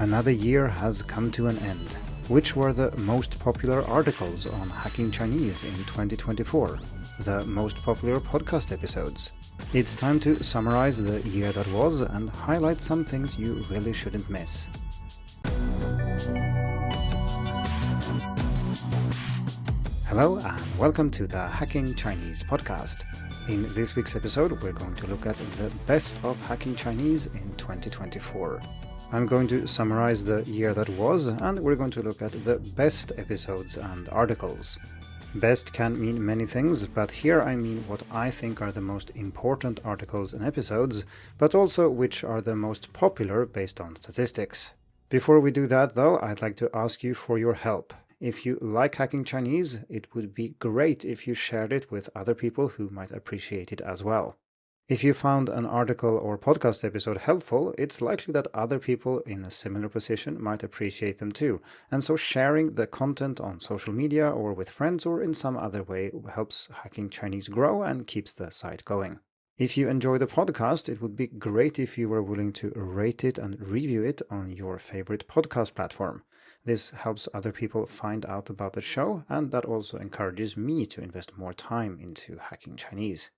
Another year has come to an end. Which were the most popular articles on Hacking Chinese in 2024? The most popular podcast episodes? It's time to summarize the year that was and highlight some things you really shouldn't miss. Hello and welcome to the Hacking Chinese podcast. In this week's episode, we're going to look at the best of Hacking Chinese in 2024. I'm going to summarize the year that was, and we're going to look at the best episodes and articles. Best can mean many things, but here I mean what I think are the most important articles and episodes, but also which are the most popular based on statistics. Before we do that though, I'd like to ask you for your help. If you like Hacking Chinese, it would be great if you shared it with other people who might appreciate it as well. If you found an article or podcast episode helpful, it's likely that other people in a similar position might appreciate them too, and so sharing the content on social media or with friends or in some other way helps Hacking Chinese grow and keeps the site going. If you enjoy the podcast, it would be great if you were willing to rate it and review it on your favorite podcast platform. This helps other people find out about the show, and that also encourages me to invest more time into Hacking Chinese.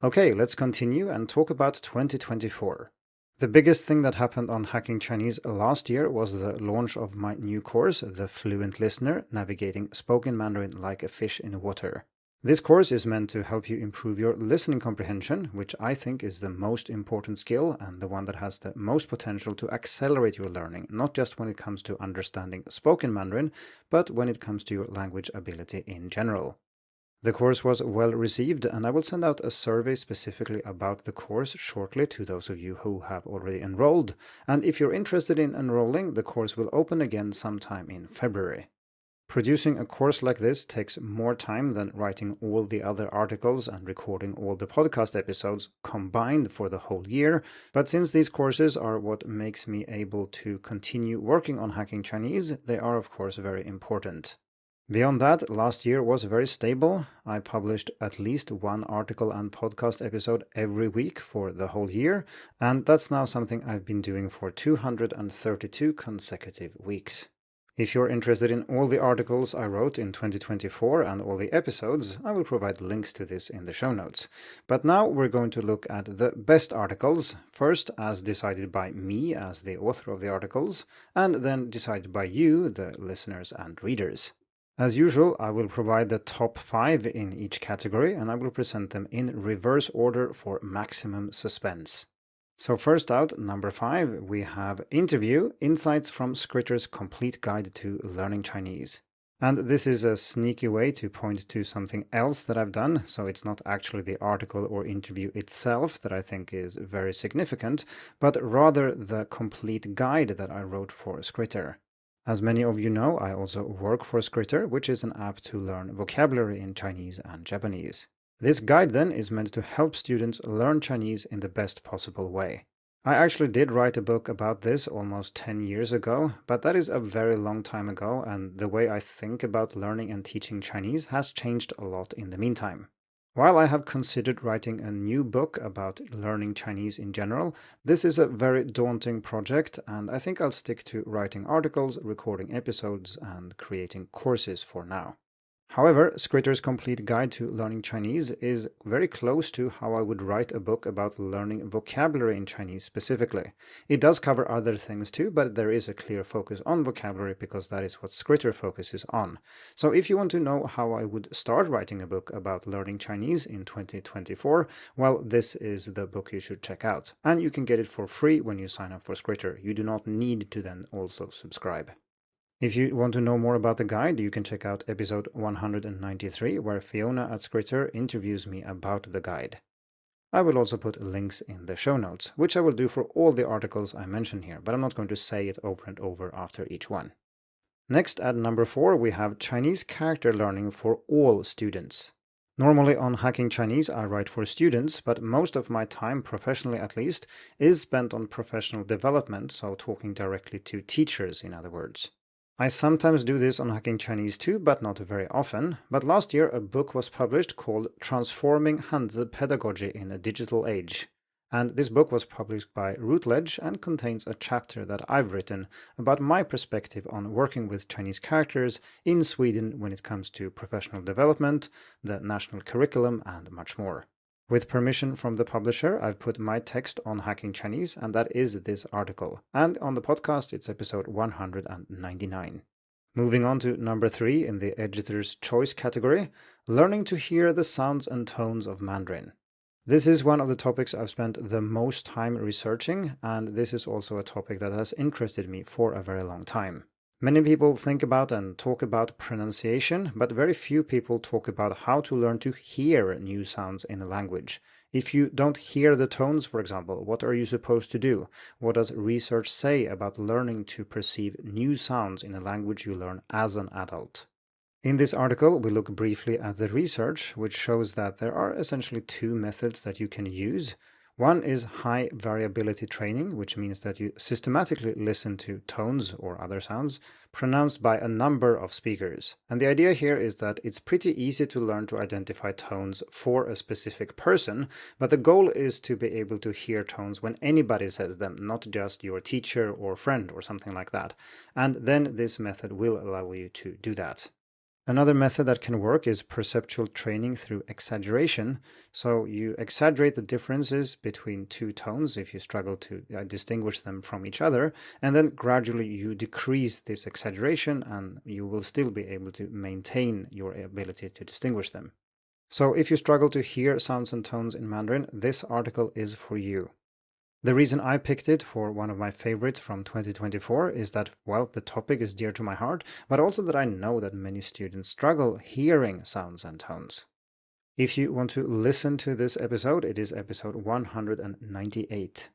Okay, let's continue and talk about 2024. The biggest thing that happened on Hacking Chinese last year was the launch of my new course, The Fluent Listener, Navigating Spoken Mandarin Like a Fish in Water. This course is meant to help you improve your listening comprehension, which I think is the most important skill and the one that has the most potential to accelerate your learning, not just when it comes to understanding spoken Mandarin, but when it comes to your language ability in general. The course was well received, and I will send out a survey specifically about the course shortly to those of you who have already enrolled, and if you're interested in enrolling, the course will open again sometime in February. Producing a course like this takes more time than writing all the other articles and recording all the podcast episodes combined for the whole year, but since these courses are what makes me able to continue working on Hacking Chinese, they are of course very important. Beyond that, last year was very stable. I published at least one article and podcast episode every week for the whole year, and that's now something I've been doing for 232 consecutive weeks. If you're interested in all the articles I wrote in 2024 and all the episodes, I will provide links to this in the show notes. But now we're going to look at the best articles, first as decided by me as the author of the articles, and then decided by you, the listeners and readers. As usual, I will provide the top 5 in each category, and I will present them in reverse order for maximum suspense. So first out, number 5, we have Interview, Insights from Skritter's Complete Guide to Learning Chinese. And this is a sneaky way to point to something else that I've done, so it's not actually the article or interview itself that I think is very significant, but rather the complete guide that I wrote for Skritter. As many of you know, I also work for Skritter, which is an app to learn vocabulary in Chinese and Japanese. This guide then is meant to help students learn Chinese in the best possible way. I actually did write a book about this almost 10 years ago, but that is a very long time ago, and the way I think about learning and teaching Chinese has changed a lot in the meantime. While I have considered writing a new book about learning Chinese in general, this is a very daunting project, and I think I'll stick to writing articles, recording episodes, and creating courses for now. However, Skritter's Complete Guide to Learning Chinese is very close to how I would write a book about learning vocabulary in Chinese specifically. It does cover other things too, but there is a clear focus on vocabulary because that is what Skritter focuses on. So if you want to know how I would start writing a book about learning Chinese in 2024, well, this is the book you should check out. And you can get it for free when you sign up for Skritter. You do not need to then also subscribe. If you want to know more about the guide, you can check out episode 193, where Fiona at Skritter interviews me about the guide. I will also put links in the show notes, which I will do for all the articles I mention here, but I'm not going to say it over and over after each one. Next, at number 4, we have Chinese character learning for all students. Normally on Hacking Chinese, I write for students, but most of my time, professionally at least, is spent on professional development, so talking directly to teachers, in other words. I sometimes do this on Hacking Chinese too, but not very often. But last year a book was published called Transforming Hanzi Pedagogy in a Digital Age. And this book was published by Routledge and contains a chapter that I've written about my perspective on working with Chinese characters in Sweden when it comes to professional development, the national curriculum, and much more. With permission from the publisher, I've put my text on Hacking Chinese, and that is this article. And on the podcast, it's episode 199. Moving on to number 3 in the Editor's Choice category, learning to hear the sounds and tones of Mandarin. This is one of the topics I've spent the most time researching, and this is also a topic that has interested me for a very long time. Many people think about and talk about pronunciation, but very few people talk about how to learn to hear new sounds in a language. If you don't hear the tones, for example, what are you supposed to do? What does research say about learning to perceive new sounds in a language you learn as an adult? In this article, we look briefly at the research, which shows that there are essentially 2 methods that you can use. One is high variability training, which means that you systematically listen to tones or other sounds pronounced by a number of speakers. And the idea here is that it's pretty easy to learn to identify tones for a specific person, but the goal is to be able to hear tones when anybody says them, not just your teacher or friend or something like that. And then this method will allow you to do that. Another method that can work is perceptual training through exaggeration. So you exaggerate the differences between 2 tones if you struggle to distinguish them from each other, and then gradually you decrease this exaggeration and you will still be able to maintain your ability to distinguish them. So if you struggle to hear sounds and tones in Mandarin, this article is for you. The reason I picked it for one of my favorites from 2024 is that, well, the topic is dear to my heart, but also that I know that many students struggle hearing sounds and tones. If you want to listen to this episode, it is episode 198.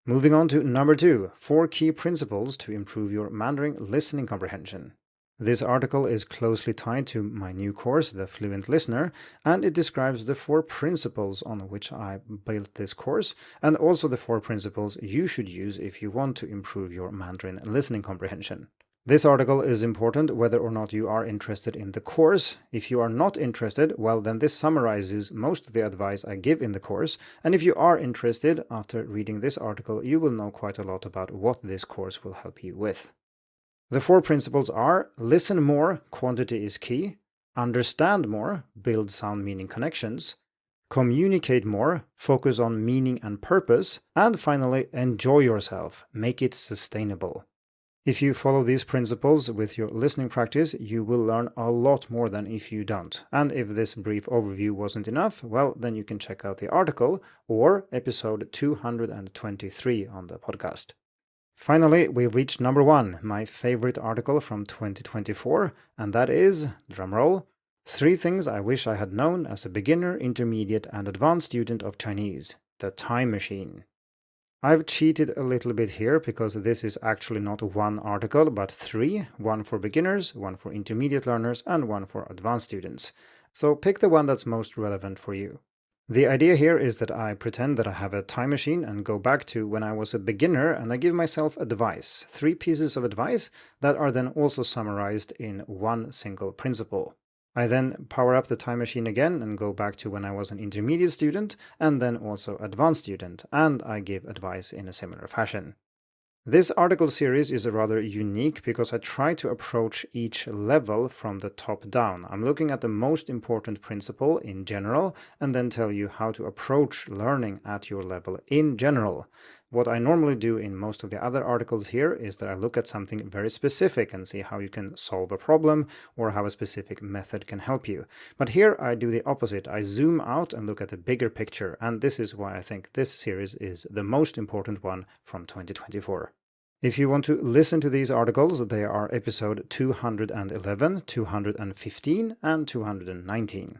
Moving on to number 2, 4 key principles to improve your Mandarin listening comprehension. This article is closely tied to my new course, The Fluent Listener, and it describes the 4 principles on which I built this course, and also the 4 principles you should use if you want to improve your Mandarin listening comprehension. This article is important whether or not you are interested in the course. If you are not interested, well, then this summarizes most of the advice I give in the course, and if you are interested, after reading this article, you will know quite a lot about what this course will help you with. The 4 principles are: listen more, quantity is key; understand more, build sound-meaning connections; communicate more, focus on meaning and purpose; and finally, enjoy yourself, make it sustainable. If you follow these principles with your listening practice, you will learn a lot more than if you don't. And if this brief overview wasn't enough, well, then you can check out the article or episode 223 on the podcast. Finally, we've reached number 1, my favorite article from 2024, and that is, drumroll, 3 things I wish I had known as a beginner, intermediate, and advanced student of Chinese. The Time Machine. I've cheated a little bit here because this is actually not 1 article, but 3, 1 for beginners, 1 for intermediate learners, and 1 for advanced students. So pick the one that's most relevant for you. The idea here is that I pretend that I have a time machine and go back to when I was a beginner, and I give myself advice, 3 pieces of advice that are then also summarized in 1 single principle. I then power up the time machine again and go back to when I was an intermediate student and then also advanced student, and I give advice in a similar fashion. This article series is rather unique because I try to approach each level from the top down. I'm looking at the most important principle in general and then tell you how to approach learning at your level in general. What I normally do in most of the other articles here is that I look at something very specific and see how you can solve a problem or how a specific method can help you. But here I do the opposite. I zoom out and look at the bigger picture, and this is why I think this series is the most important one from 2024. If you want to listen to these articles, they are episode 211, 215, and 219.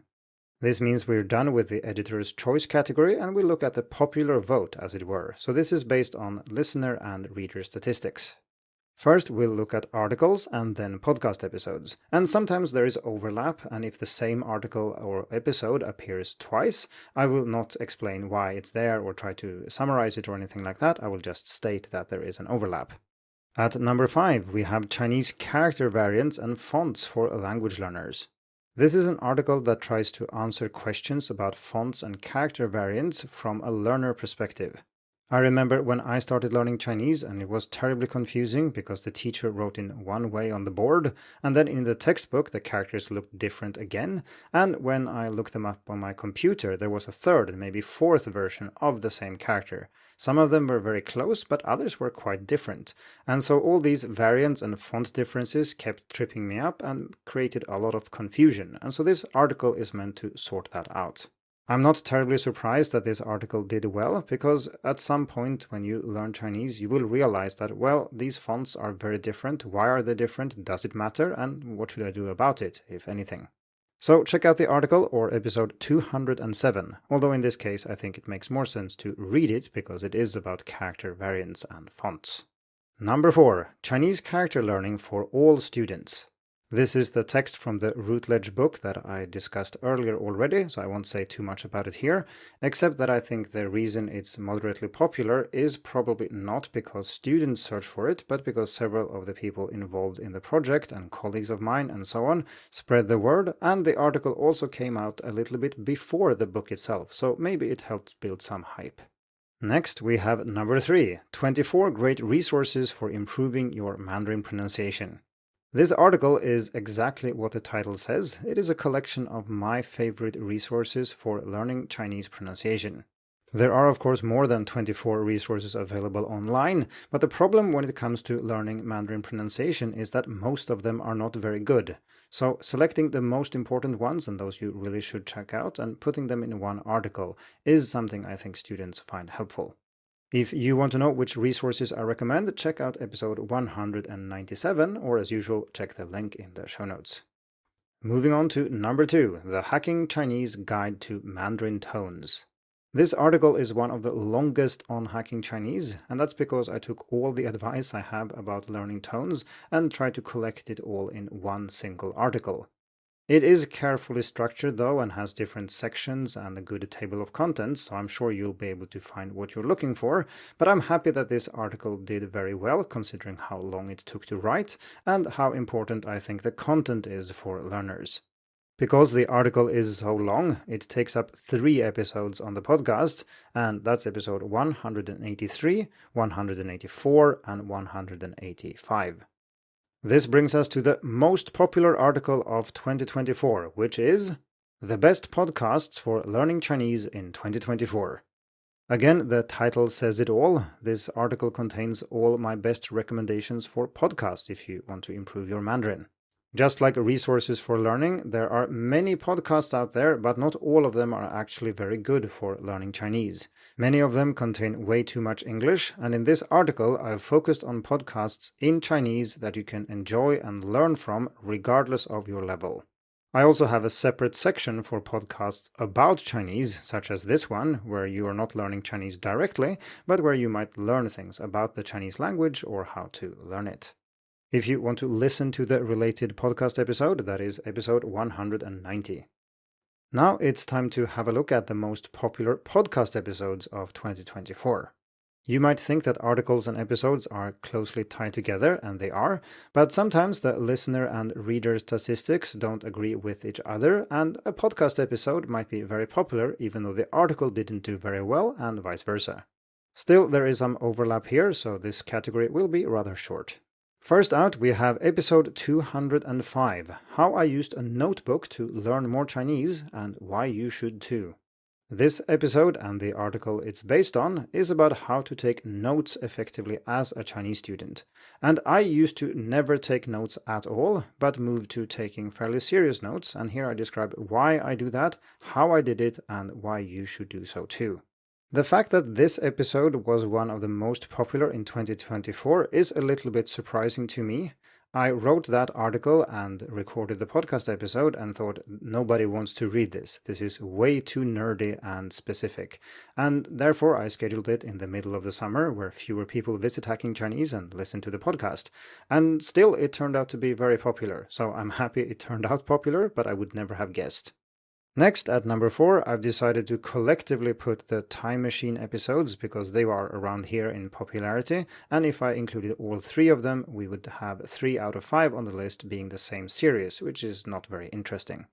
This means we're done with the Editor's Choice category and we look at the popular vote, as it were. So this is based on listener and reader statistics. First, we'll look at articles and then podcast episodes. And sometimes there is overlap, and if the same article or episode appears twice, I will not explain why it's there or try to summarize it or anything like that. I will just state that there is an overlap. At number 5, we have Chinese character variants and fonts for language learners. This is an article that tries to answer questions about fonts and character variants from a learner perspective. I remember when I started learning Chinese and it was terribly confusing because the teacher wrote in one way on the board, and then in the textbook the characters looked different again, and when I looked them up on my computer there was a third and maybe fourth version of the same character. Some of them were very close, but others were quite different, and so all these variants and font differences kept tripping me up and created a lot of confusion, and so this article is meant to sort that out. I'm not terribly surprised that this article did well, because at some point when you learn Chinese, you will realize that, well, these fonts are very different. Why are they different? Does it matter? And what should I do about it, if anything? So check out the article or episode 207, although in this case I think it makes more sense to read it because it is about character variants and fonts. Number 4. Chinese character learning for all students. This is the text from the Routledge book that I discussed earlier already, so I won't say too much about it here, except that I think the reason it's moderately popular is probably not because students search for it, but because several of the people involved in the project and colleagues of mine and so on spread the word, and the article also came out a little bit before the book itself, so maybe it helped build some hype. Next, we have number 3, 24 great resources for improving your Mandarin pronunciation. This article is exactly what the title says. It is a collection of my favorite resources for learning Chinese pronunciation. There are of course more than 24 resources available online, but the problem when it comes to learning Mandarin pronunciation is that most of them are not very good. So selecting the most important ones, and those you really should check out, and putting them in one article is something I think students find helpful. If you want to know which resources I recommend, check out episode 197, or as usual, check the link in the show notes. Moving on to number 2, the Hacking Chinese Guide to Mandarin Tones. This article is one of the longest on hacking Chinese, and that's because I took all the advice I have about learning tones and tried to collect it all in one single article. It is carefully structured though and has different sections and a good table of contents, so I'm sure you'll be able to find what you're looking for, but I'm happy that this article did very well considering how long it took to write and how important I think the content is for learners. Because the article is so long, it takes up 3 episodes on the podcast, and that's episode 183, 184, and 185. This brings us to the most popular article of 2024, which is The Best Podcasts for Learning Chinese in 2024. Again, the title says it all. This article contains all my best recommendations for podcasts if you want to improve your Mandarin. Just like resources for learning, there are many podcasts out there, but not all of them are actually very good for learning Chinese. Many of them contain way too much English, and in this article I've focused on podcasts in Chinese that you can enjoy and learn from regardless of your level. I also have a separate section for podcasts about Chinese, such as this one, where you are not learning Chinese directly, but where you might learn things about the Chinese language or how to learn it. If you want to listen to the related podcast episode, that is episode 190. Now it's time to have a look at the most popular podcast episodes of 2024. You might think that articles and episodes are closely tied together, and they are, but sometimes the listener and reader statistics don't agree with each other, and a podcast episode might be very popular even though the article didn't do very well, and vice versa. Still, there is some overlap here, so this category will be rather short. First out, we have episode 205, How I Used a Notebook to Learn More Chinese and Why You Should Too. This episode and the article it's based on is about how to take notes effectively as a Chinese student. And I used to never take notes at all, but moved to taking fairly serious notes, and here I describe why I do that, how I did it, and why you should do so too. The fact that this episode was one of the most popular in 2024 is a little bit surprising to me. I wrote that article and recorded the podcast episode and thought nobody wants to read this. This is way too nerdy and specific. And therefore I scheduled it in the middle of the summer where fewer people visit Hacking Chinese and listen to the podcast. And still it turned out to be very popular. So I'm happy it turned out popular, but I would never have guessed. Next, at number 4, I've decided to collectively put the Time Machine episodes because they are around here in popularity, and if I included all 3 of them, we would have 3 out of 5 on the list being the same series, which is not very interesting.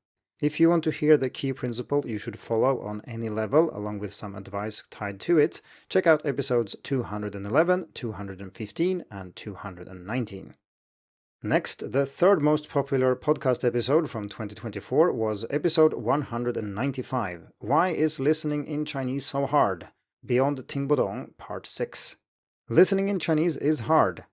If you want to hear the key principle you should follow on any level, along with some advice tied to it, check out episodes 211, 215, and 219. Next, the third most popular podcast episode from 2024 was episode 195, Why is Listening in Chinese So Hard? Beyond Tingbodong, Part 6. Listening in Chinese is hard.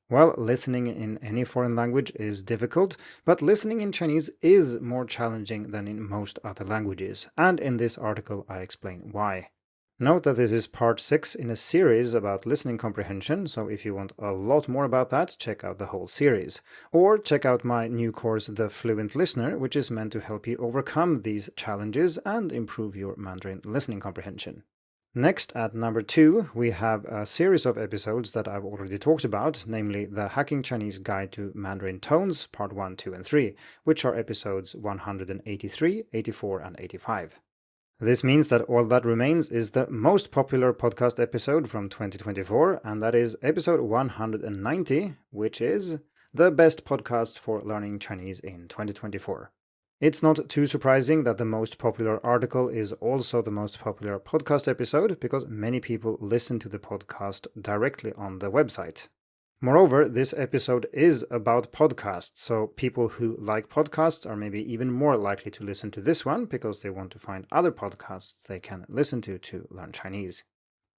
Well, listening in any foreign language is difficult, but listening in Chinese is more challenging than in most other languages, and in this article I explain why. Note that this is part 6 in a series about listening comprehension, so if you want a lot more about that, check out the whole series. Or check out my new course, The Fluent Listener, which is meant to help you overcome these challenges and improve your Mandarin listening comprehension. Next, at number 2, we have a series of episodes that I've already talked about, namely the Hacking Chinese Guide to Mandarin Tones, Part 1, 2, and 3, which are episodes 183, 84, and 85. This means that all that remains is the most popular podcast episode from 2024, and that is episode 190, which is the best podcast for learning Chinese in 2024. It's not too surprising that the most popular article is also the most popular podcast episode, because many people listen to the podcast directly on the website. Moreover, this episode is about podcasts, so people who like podcasts are maybe even more likely to listen to this one because they want to find other podcasts they can listen to learn Chinese.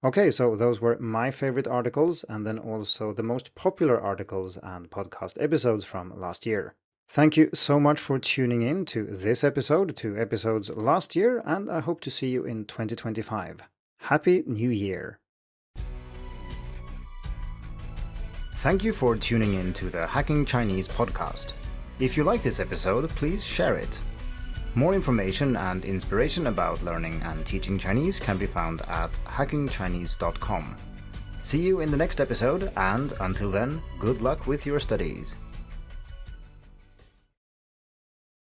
Okay, so those were my favorite articles, and then also the most popular articles and podcast episodes from last year. Thank you so much for tuning in to this episode, to episodes last year, and I hope to see you in 2025. Happy New Year! Thank you for tuning in to the Hacking Chinese podcast. If you like this episode, please share it. More information and inspiration about learning and teaching Chinese can be found at hackingchinese.com. See you in the next episode, and until then, good luck with your studies.